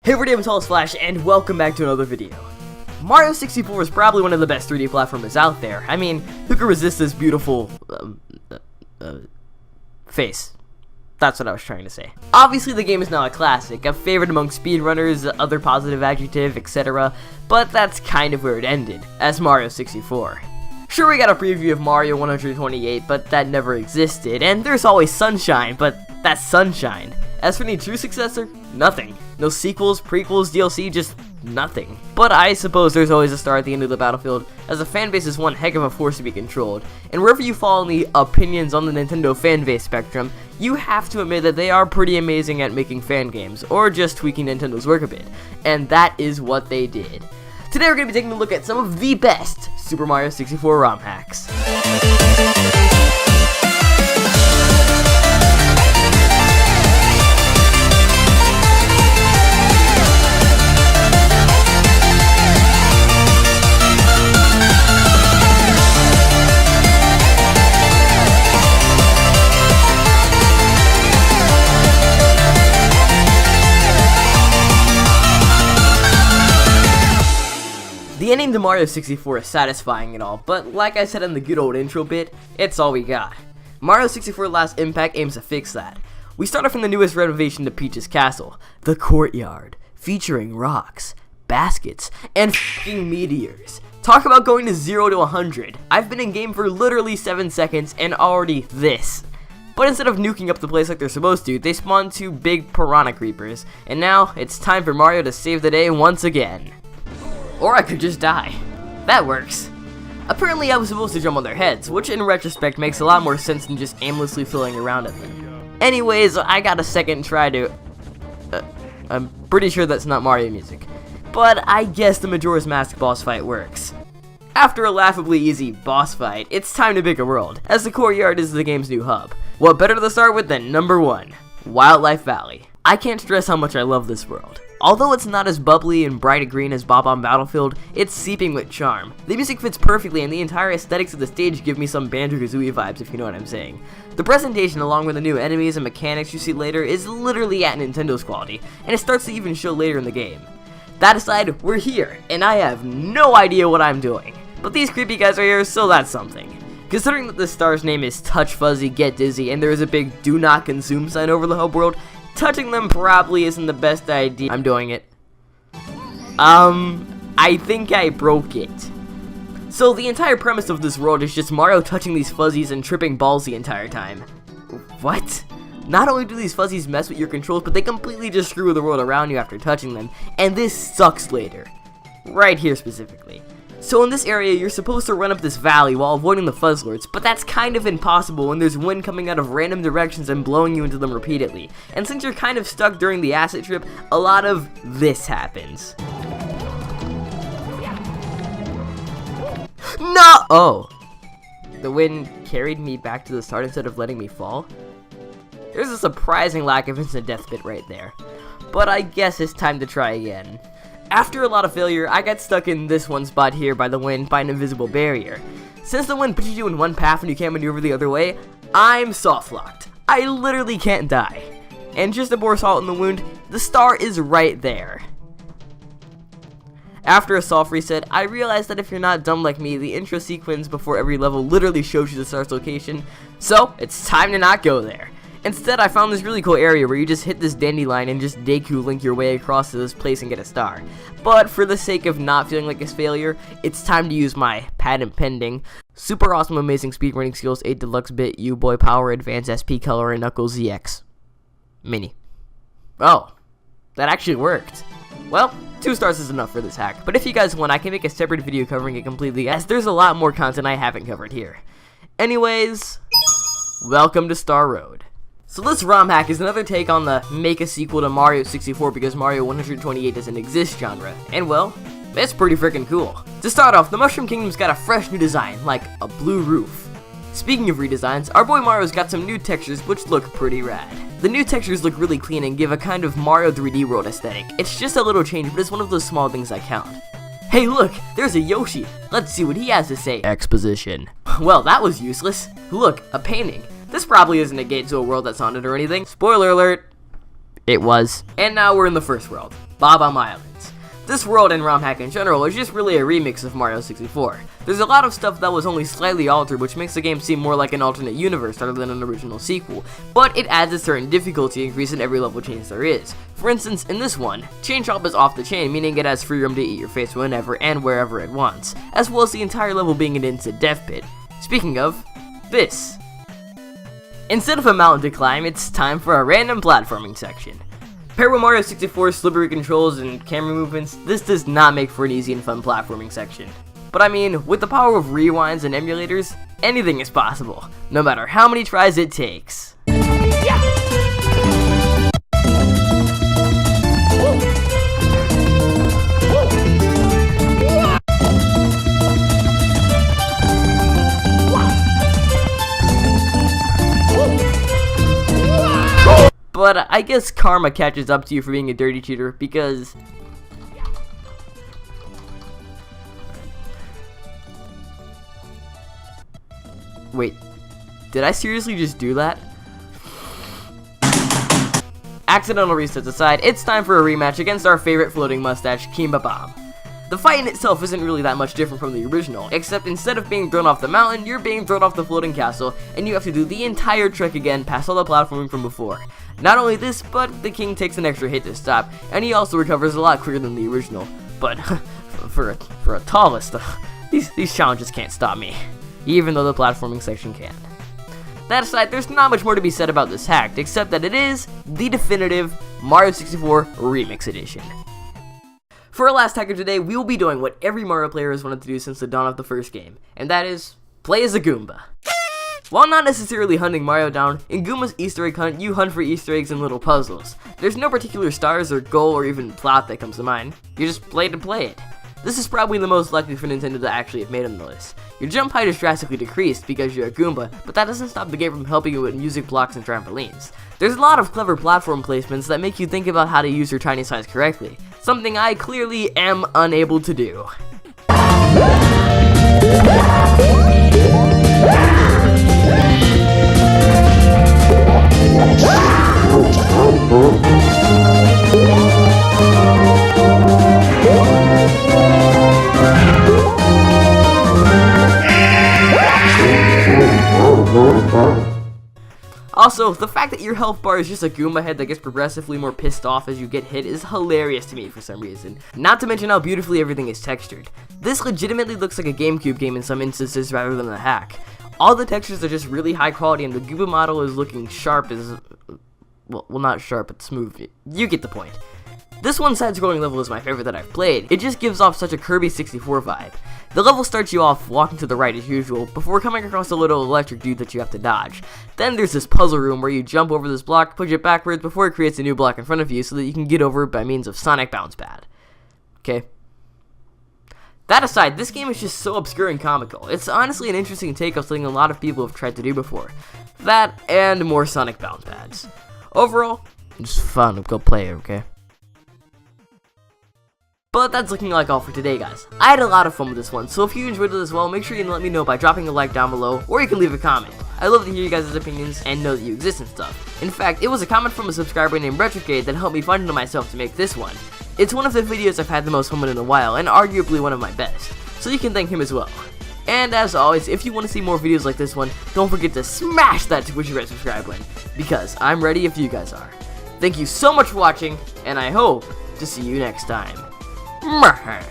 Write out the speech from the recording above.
Hey everybody, I'm Flash, and welcome back to another video. Mario 64 is probably one of the best 3D platformers out there. I mean, who could resist this beautiful, face? That's what I was trying to say. Obviously, the game is now a classic, a favorite among speedrunners, other positive adjective, etc. But that's kind of where it ended, as Mario 64. Sure, we got a preview of Mario 128, but that never existed, and there's always Sunshine, but that's Sunshine. As for any true successor, nothing. No sequels, prequels, DLC, just nothing. But I suppose there's always a star at the end of the battlefield, as the fanbase is one heck of a force to be controlled. And wherever you fall in the opinions on the Nintendo fanbase spectrum, you have to admit that they are pretty amazing at making fan games, or just tweaking Nintendo's work a bit. And that is what they did. Today we're going to be taking a look at some of the best Super Mario 64 ROM hacks. The ending to Mario 64 is satisfying and all, but like I said in the good old intro bit, it's all we got. Mario 64 Last Impact aims to fix that. We start off from the newest renovation to Peach's castle, the Courtyard, featuring rocks, baskets, and f***ing meteors. Talk about going to 0 to 100. I've been in game for literally 7 seconds and already this. But instead of nuking up the place like they're supposed to, they spawn 2 big piranha creepers, and now it's time for Mario to save the day once again. Or I could just die. That works. Apparently I was supposed to jump on their heads, which in retrospect makes a lot more sense than just aimlessly filling around at them. Anyways, I got a second try to... I'm pretty sure that's not Mario music. But I guess the Majora's Mask boss fight works. After a laughably easy boss fight, it's time to pick a world, as the Courtyard is the game's new hub. What better to start with than number 1, Wildlife Valley. I can't stress how much I love this world. Although it's not as bubbly and bright green as Bob-omb Battlefield, it's seeping with charm. The music fits perfectly and the entire aesthetics of the stage give me some Banjo-Kazooie vibes, if you know what I'm saying. The presentation along with the new enemies and mechanics you see later is literally at Nintendo's quality, and it starts to even show later in the game. That aside, we're here, and I have no idea what I'm doing. But these creepy guys are here, so that's something. Considering that the star's name is Touch Fuzzy Get Dizzy and there is a big do not consume sign over the hub world, touching them probably isn't the best idea. I'm doing it. I think I broke it. So the entire premise of this world is just Mario touching these fuzzies and tripping balls the entire time. What? Not only do these fuzzies mess with your controls, but they completely just screw the world around you after touching them, and this sucks later. Right here specifically. So in this area, you're supposed to run up this valley while avoiding the Fuzzlords, but that's kind of impossible when there's wind coming out of random directions and blowing you into them repeatedly. And since you're kind of stuck during the acid trip, a lot of this happens. No! Oh. The wind carried me back to the start instead of letting me fall? There's a surprising lack of instant death bit right there. But I guess it's time to try again. After a lot of failure, I got stuck in this one spot here by the wind by an invisible barrier. Since the wind pushes you in one path and you can't maneuver the other way, I'm soft locked. I literally can't die. And just to pour salt in the wound, the star is right there. After a soft reset, I realized that if you're not dumb like me, the intro sequence before every level literally shows you the star's location, so it's time to not go there. Instead, I found this really cool area where you just hit this dandelion and just Deku Link your way across to this place and get a star. But for the sake of not feeling like a failure, it's time to use my patent pending, super awesome amazing speedrunning skills 8 deluxe bit U-Boy power advanced SP color and Knuckles ZX Mini. Oh, that actually worked. Well, 2 stars is enough for this hack, but if you guys want, I can make a separate video covering it completely, as there's a lot more content I haven't covered here. Anyways, welcome to Star Road. So this ROM hack is another take on the make a sequel to Mario 64 because Mario 128 doesn't exist genre, and well, it's pretty freaking cool. To start off, the Mushroom Kingdom's got a fresh new design, like a blue roof. Speaking of redesigns, our boy Mario's got some new textures which look pretty rad. The new textures look really clean and give a kind of Mario 3D World aesthetic. It's just a little change, but it's one of those small things I count. Hey look, there's a Yoshi. Let's see what he has to say. Exposition. Well, that was useless. Look, a painting. This probably isn't a gate to a world that's haunted or anything. Spoiler alert. It was. And now we're in the first world. Bob-omb Islands. This world and ROM hack in general is just really a remix of Mario 64. There's a lot of stuff that was only slightly altered, which makes the game seem more like an alternate universe rather than an original sequel, but it adds a certain difficulty increase in every level change there is. For instance, in this one, Chain Chomp is off the chain, meaning it has free roam to eat your face whenever and wherever it wants, as well as the entire level being an instant death pit. Speaking of, this. Instead of a mountain to climb, it's time for a random platforming section. Paired with Mario 64's slippery controls and camera movements, this does not make for an easy and fun platforming section. But I mean, with the power of rewinds and emulators, anything is possible, no matter how many tries it takes. But I guess karma catches up to you for being a dirty cheater, because wait, did I seriously just do that? Accidental resets aside, it's time for a rematch against our favorite floating mustache, Goomba. The fight in itself isn't really that much different from the original, except instead of being thrown off the mountain, you're being thrown off the floating castle, and you have to do the entire trick again past all the platforming from before. Not only this, but the king takes an extra hit to stop, and he also recovers a lot quicker than the original. But for a tallest, these challenges can't stop me, even though the platforming section can. That aside, there's not much more to be said about this hack, except that it is the definitive Mario 64 Remix Edition. For our last hack of today, we will be doing what every Mario player has wanted to do since the dawn of the first game, and that is play as a Goomba. While not necessarily hunting Mario down, in Goomba's Easter egg hunt, you hunt for Easter eggs and little puzzles. There's no particular stars or goal or even plot that comes to mind. You just play to play it. This is probably the most likely for Nintendo to actually have made on the list. Your jump height is drastically decreased because you're a Goomba, but that doesn't stop the game from helping you with music blocks and trampolines. There's a lot of clever platform placements that make you think about how to use your tiny size correctly, something I clearly am unable to do. Also, the fact that your health bar is just a Goomba head that gets progressively more pissed off as you get hit is hilarious to me for some reason. Not to mention how beautifully everything is textured. This legitimately looks like a GameCube game in some instances rather than a hack. All the textures are just really high quality and the Goomba model is looking sharp as, well not sharp, but smooth. You get the point. This one side-scrolling level is my favorite that I've played. It just gives off such a Kirby 64 vibe. The level starts you off walking to the right as usual, before coming across a little electric dude that you have to dodge. Then there's this puzzle room where you jump over this block, push it backwards before it creates a new block in front of you so that you can get over it by means of Sonic Bounce Pad. Okay? That aside, this game is just so obscure and comical. It's honestly an interesting take of something a lot of people have tried to do before. That, and more Sonic Bounce Pads. Overall, it's fun. Go play it, okay? But that's looking like all for today, guys. I had a lot of fun with this one, so if you enjoyed it as well, make sure you let me know by dropping a like down below, or you can leave a comment. I love to hear you guys' opinions and know that you exist and stuff. In fact, it was a comment from a subscriber named Retrograde that helped me find it myself to make this one. It's one of the videos I've had the most fun with in a while, and arguably one of my best, so you can thank him as well. And as always, if you want to see more videos like this one, don't forget to smash that squishy red subscribe button, because I'm ready if you guys are. Thank you so much for watching, and I hope to see you next time. Mrrr.